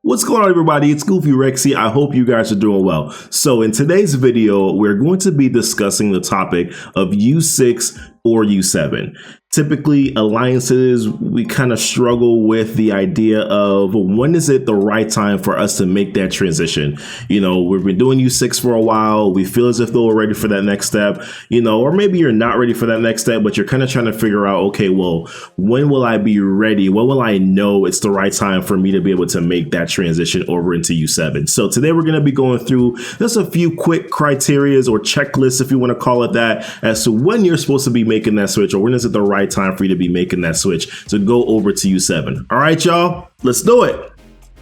What's going on, everybody? It's Goofy Rexy. I hope you guys are doing well. So in today's video, we're going to be discussing the topic of U6 or U7. Typically, alliances, we kind of struggle with the idea of when is it the right time for us to make that transition? You know, we've been doing U6 for a while. We feel as if though we're ready for that next step, you know, or maybe you're not ready for that next step, but you're kind of trying to figure out, okay, well, when will I be ready? When will I know it's the right time for me to be able to make that transition over into U7? So today we're going to be going through just a few quick criterias or checklists, if you want to call it that, as to when you're supposed to be making that switch, or when is it the right time for you to be making that switch to go over to U7. All right, y'all, let's do it.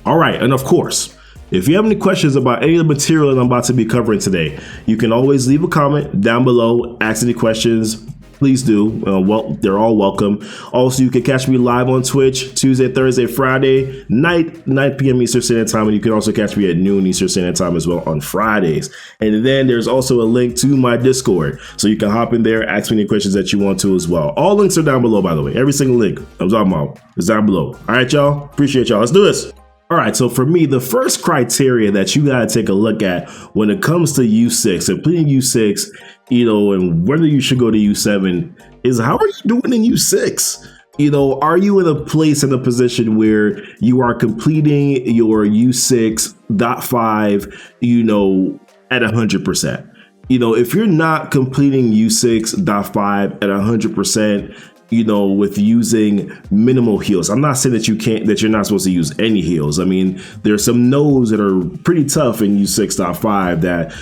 All right, and of course, if you have any questions about any of the material that I'm about to be covering today, you can always leave a comment down below, ask any questions. Please do. Well, they're all welcome. Also, you can catch me live on Twitch Tuesday, Thursday, Friday night, 9 p.m. Eastern Standard Time, and you can also catch me at noon Eastern Standard Time as well on Fridays. And then there's also a link to my Discord, so you can hop in there, ask me any questions that you want to as well. All links are down below, by the way. Every single link I'm talking about is down below. All right, y'all. Appreciate y'all. Let's do this. All right, so for me, the first criteria that you got to take a look at when it comes to U6, completing U6, you know, and whether you should go to U7 is how are you doing in U6? You know, are you in a place, in a position where you are completing your U6.5, you know, at 100%? You know, if you're not completing U6.5 at 100%, you know, with using minimal heals. I'm not saying that you're not supposed to use any heals. I mean, there's some nodes that are pretty tough in U6.5 that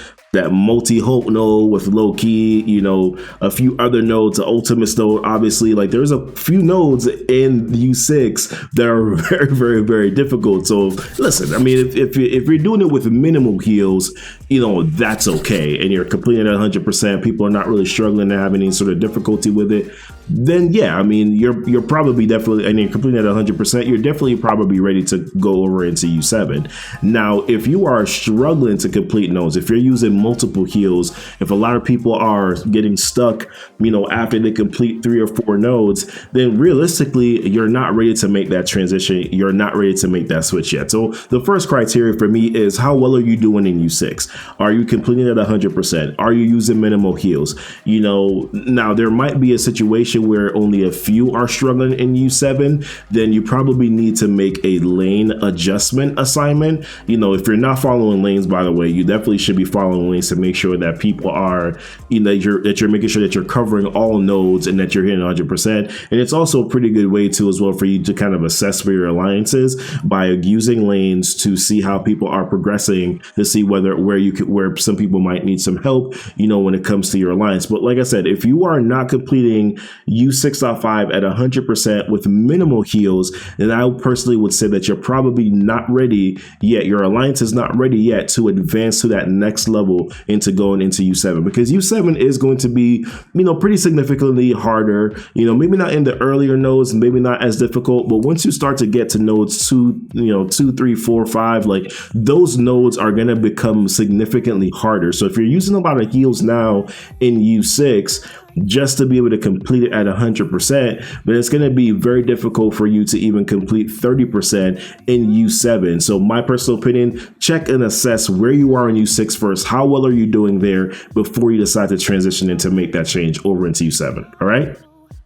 multi-hope node with low key, you know, a few other nodes, the ultimate node, obviously, like there's a few nodes in U6 that are very, very, very difficult. So listen, I mean, if you're doing it with minimal heals, you know, that's okay. And you're completing at 100%, people are not really struggling to have any sort of difficulty with it, then yeah, I mean, you're probably definitely, and you're completing at 100%, you're definitely probably ready to go over into U7. Now, if you are struggling to complete nodes, if you're using multiple heals, if a lot of people are getting stuck, you know, after they complete 3 or 4 nodes, then realistically, you're not ready to make that transition. You're not ready to make that switch yet. So the first criteria for me is how well are you doing in U6? Are you completing at 100%? Are you using minimal heals? You know, now there might be a situation where only a few are struggling in U7, then you probably need to make a lane adjustment assignment. You know, if you're not following lanes, by the way, you definitely should be following lanes to make sure that people are, you know, that you're making sure that you're covering all nodes and that you're hitting 100%. And it's also a pretty good way too, as well, for you to kind of assess for your alliances by using lanes to see how people are progressing, to see where some people might need some help, you know, when it comes to your alliance. But like I said, if you are not completing U6.5 at 100% with minimal heals, then I personally would say that you're probably not ready yet. Your alliance is not ready yet to advance to that next level into going into U7, because U7 is going to be, you know, pretty significantly harder, you know, maybe not in the earlier nodes, maybe not as difficult, but once you start to get to nodes 2, 3, 4, 5, like those nodes are going to become significantly harder. So if you're using a lot of heals now in U6, just to be able to complete it at 100%, but it's going to be very difficult for you to even complete 30% in U7. So my personal opinion, check and assess where you are in U6 first. How well are you doing there before you decide to transition and to make that change over into U7? All right.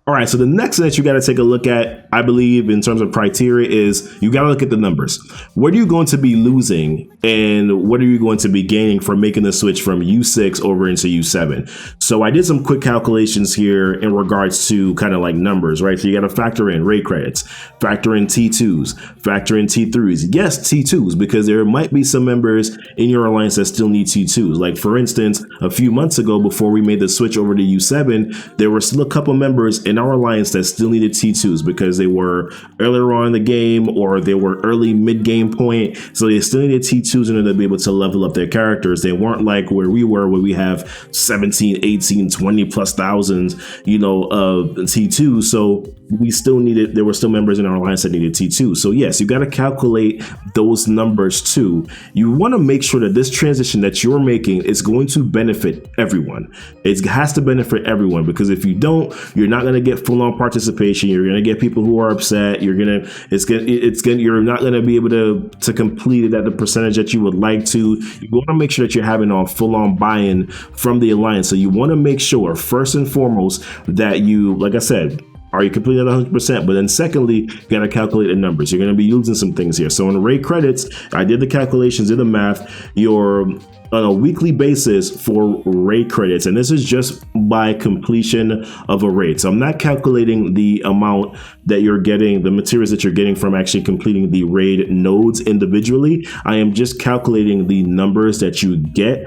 All right, so the next thing that you got to take a look at, I believe, in terms of criteria is you got to look at the numbers. What are you going to be losing and what are you going to be gaining from making the switch from U6 over into U7? So I did some quick calculations here in regards to kind of like numbers, right? So you got to factor in raid credits, factor in T2s, factor in T3s. Yes, T2s, because there might be some members in your alliance that still need T2s. Like for instance, a few months ago, before we made the switch over to U7, there were still a couple members in our alliance that still needed T2s because they were earlier on in the game or they were early mid-game point. So they still needed T2s in order to be able to level up their characters. They weren't like where we were, where we have 17, 18, 20 plus thousands, you know, of T2s. So there were still members in our alliance that needed T2. So yes, you got to calculate those numbers too. You want to make sure that this transition that you're making is going to benefit everyone. It has to benefit everyone, because if you don't, you're not going to get full on participation. You're going to get people who are upset. You're not going to be able to complete it at the percentage that you would like to. You want to make sure that you're having a full on buy-in from the alliance. So you want to make sure first and foremost that you, like I said, are you completing at 100%? But then secondly, you got to calculate the numbers. You're going to be using some things here. So in raid credits, I did the calculations, did the math. You're on a weekly basis for raid credits, and this is just by completion of a raid. So I'm not calculating the amount that you're getting, the materials that you're getting from actually completing the raid nodes individually. I am just calculating the numbers that you get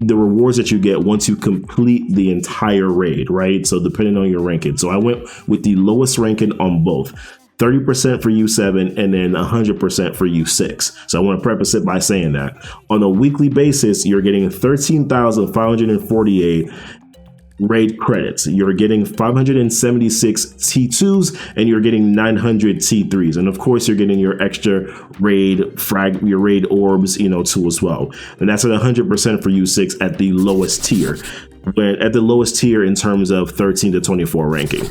the rewards that you get once you complete the entire raid, right? So depending on your ranking. So I went with the lowest ranking on both. 30% for U7 and then 100% for U6. So I want to preface it by saying that on a weekly basis, you're getting 13,548 raid credits. You're getting 576 T2s and you're getting 900 T3s. And of course, you're getting your extra your raid orbs, too as well. And that's at 100% for U6 at the lowest tier. But at the lowest tier in terms of 13 to 24 ranking.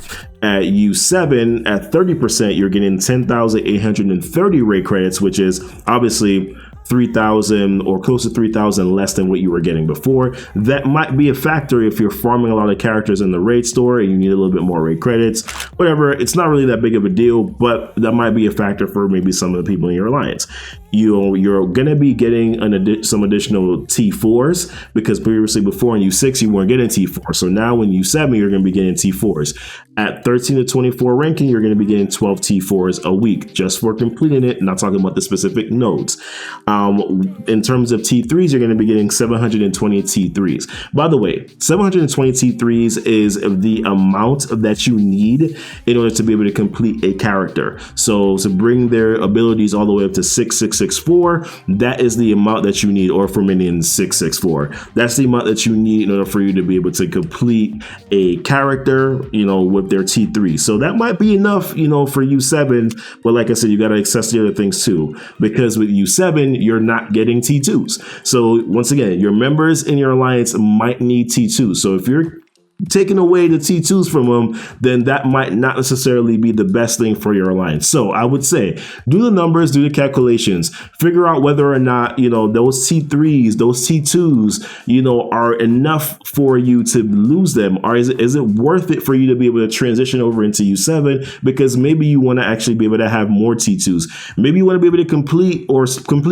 At U7, at 30%, you're getting 10,830 raid credits, which is obviously 3,000 or close to 3,000 less than what you were getting before. That might be a factor if you're farming a lot of characters in the raid store and you need a little bit more raid credits. Whatever, it's not really that big of a deal, but that might be a factor for maybe some of the people in your alliance. You're going to be getting some additional T4s, because previously before in U6 you weren't getting T4. So now in U7 you're going to be getting T4s. At 13 to 24 ranking, you're going to be getting 12 T4s a week just for completing it. Not talking about the specific nodes. In terms of T3s, you're going to be getting 720 T3s. By the way, 720 T3s is the amount that you need in order to be able to complete a character. So to bring their abilities all the way up to 6664, that is the amount that you need, or for minions 664. That's the amount that you need in order for you to be able to complete a character, with their T3. So that might be enough, for U7. But like I said, you got to access the other things too, because with U7, you're not getting T2s. So once again, your members in your alliance might need T2s. So if you're taking away the T2s from them, then that might not necessarily be the best thing for your alliance. So I would say do the numbers, do the calculations, figure out whether or not, those T3s, those T2s, are enough for you to lose them. Or is it worth it for you to be able to transition over into U7? Because maybe you want to actually be able to have more T2s. Maybe you want to be able to complete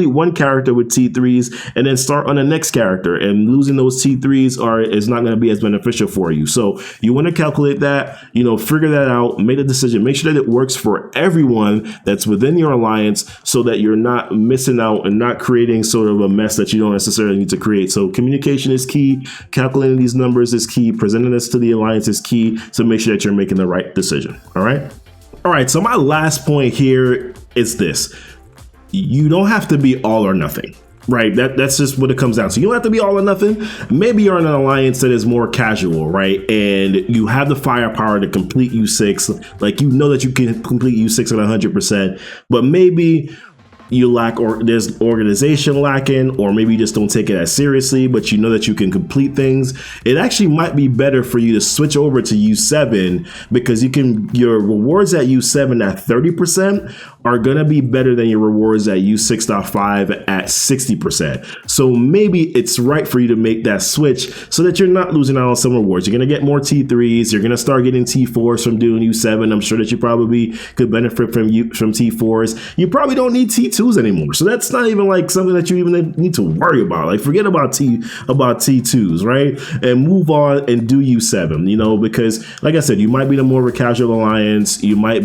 one character with T3s and then start on the next character, and losing those T3s is not going to be as beneficial for you. So you want to calculate that, figure that out, make a decision, make sure that it works for everyone that's within your alliance, so that you're not missing out and not creating sort of a mess that you don't necessarily need to create. So communication is key, calculating these numbers is key, presenting this to the alliance is key, to make sure that you're making the right decision. All right. So my last point here is this: you don't have to be all or nothing. Right, that's just what it comes down to. You don't have to be all or nothing. Maybe you're in an alliance that is more casual, right? And you have the firepower to complete U6. Like, that you can complete U6 at 100%, but maybe you lack, or there's organization lacking, or maybe you just don't take it as seriously, but you know that you can complete things. It actually might be better for you to switch over to U7, because your rewards at U7 at 30% are going to be better than your rewards at U6.5 at 60%. So maybe it's right for you to make that switch so that you're not losing out on some rewards. You're going to get more T3s. You're going to start getting T4s from doing U7. I'm sure that you probably could benefit from T4s. You probably don't need T2s anymore. So that's not even like something that you even need to worry about. Like, forget about T2s, right? And move on and do U7, because like I said, you might be the more of a casual alliance. You might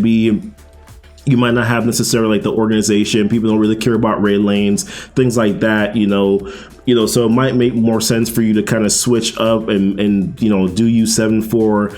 not have necessarily like the organization. People don't really care about raid lanes, things like that, so it might make more sense for you to kind of switch up and do U7 for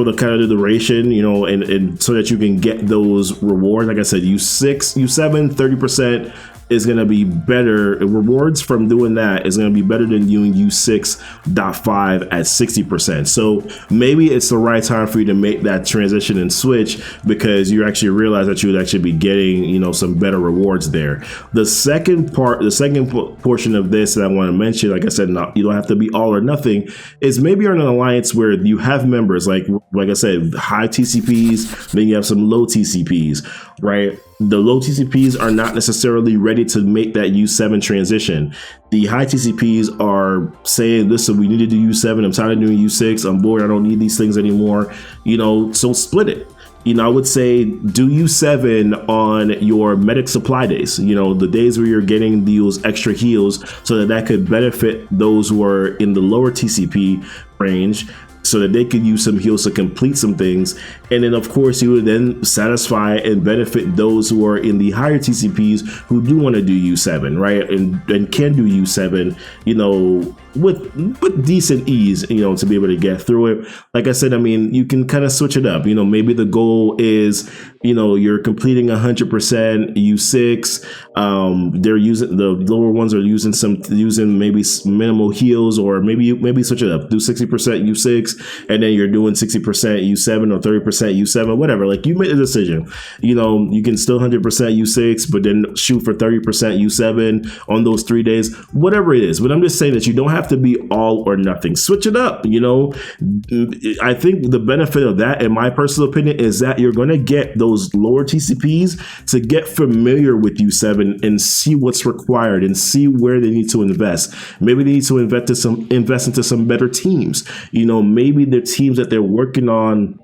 the kind of the duration, and so that you can get those rewards. Like I said, U7, 30%, is going to be better. Rewards from doing that is going to be better than doing U6.5 at 60%. So maybe it's the right time for you to make that transition and switch, because you actually realize that you would actually be getting, you know, some better rewards there. The second portion of this that I want to mention, like I said, you don't have to be all or nothing, is maybe you're in an alliance where you have members like I said, high TCPs, then you have some low TCPs, right? The low TCPs are not necessarily ready to make that U7 transition. The high TCPs are saying, listen, we need to do U7. I'm tired of doing U6. I'm bored. I don't need these things anymore. You know, so split it. You know, I would say do U7 on your medic supply days, you know, the days where you're getting those extra heals, so that could benefit those who are in the lower TCP range, so that they could use some heals to complete some things. And then of course you would then satisfy and benefit those who are in the higher TCPs who do want to do U7, right? And can do U7, you know, with decent ease, you know, to be able to get through it. Like I said, I mean, you can kind of switch it up. You know, maybe the goal is, you know, you're completing 100% U6. They're using, the lower ones are using maybe minimal heals, or maybe switch it up, do 60% U6, and then you're doing 60% U7 or 30% U7, whatever. Like, you make the decision. You know, you can still 100% U6, but then shoot for 30% U7 on those 3 days, whatever it is. But I'm just saying that you don't have to be all or nothing. Switch it up. You know, I think the benefit of that, in my personal opinion, is that you're going to get those lower TCPs to get familiar with U7 and see what's required and see where they need to invest. Maybe they need to invest into some better teams. You know, maybe the teams that they're working on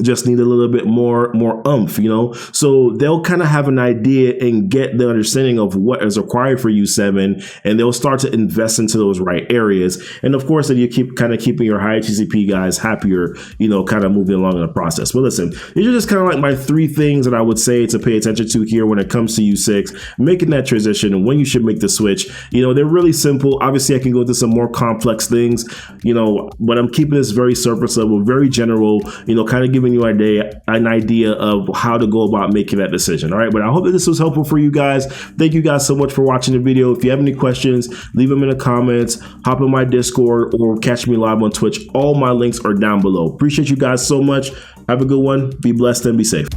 just need a little bit more oomph, you know, so they'll kind of have an idea and get the understanding of what is required for U7, and they'll start to invest into those right areas. And of course, then you keep kind of keeping your higher TCP guys happier, you know, kind of moving along in the process. But listen, these are just kind of like my 3 things that I would say to pay attention to here when it comes to U6, making that transition and when you should make the switch. You know, they're really simple. Obviously, I can go into some more complex things, you know, but I'm keeping this very surface level, very general, you know, kind of giving you an idea of how to go about making that decision. All right, but I hope that this was helpful for you guys. Thank you guys so much for watching the video. If you have any questions, leave them in the comments, hop in my Discord, or catch me live on Twitch. All my links are down below. Appreciate you guys so much. Have a good one. Be blessed and be safe.